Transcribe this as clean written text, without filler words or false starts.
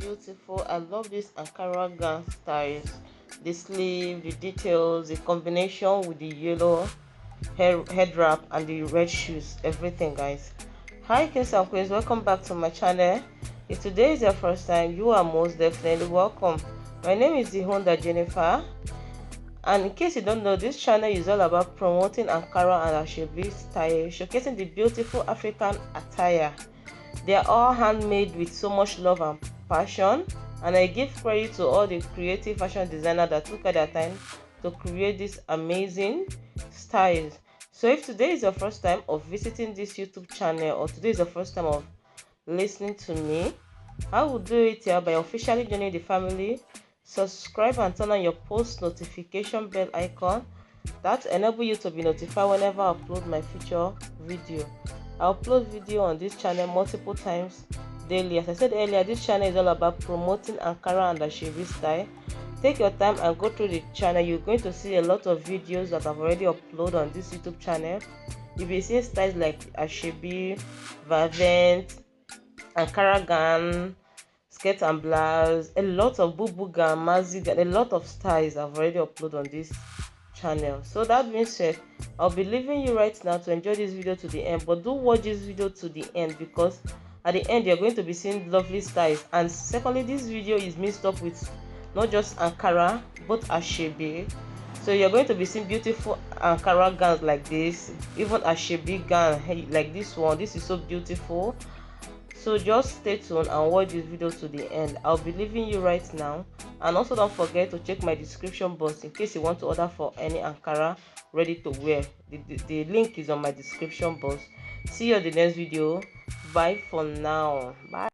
beautiful. I love this Ankara gown styles, the sleeve, the details, the combination with the yellow head wrap and the red shoes, everything, guys. Hi kings and queens, welcome back to my channel. If today is your first time, you are most definitely welcome. My name is the Honda Jennifer, and in case you don't know, this channel is all about promoting Ankara and Asoebi style, showcasing the beautiful African attire. They are all handmade with so much love and passion, and I give credit to all the creative fashion designers that took their time to create this amazing styles. So if today is your first time of visiting this YouTube channel, or today is the first time of listening to me, I will do it here by officially joining the family. Subscribe and turn on your post notification bell icon. That enable you to be notified whenever I upload my future video. I upload video on this channel multiple times daily. As I said earlier, this channel is all about promoting Ankara and Asoebi style. Take your time and go through the channel. You're going to see a lot of videos that I've already uploaded on this YouTube channel. You'll be seeing styles like Asoebi, Vavent, Ankara gown, skirt and blouse, a lot of bubu gown, maxi gown, a lot of styles I've already uploaded on this channel. So that being said, I'll be leaving you right now to enjoy this video to the end, but do watch this video to the end, because at the end you're going to be seeing lovely styles. And secondly, this video is mixed up with not just Ankara but Asoebi. So you're going to be seeing beautiful Ankara gowns like this, even Asoebi gown like this one. This is so beautiful. So just stay tuned and watch this video to the end. I'll be leaving you right now, and also don't forget to check my description box in case you want to order for any Ankara ready to wear. The link is on my description box. See you in the next video. Bye for now. Bye.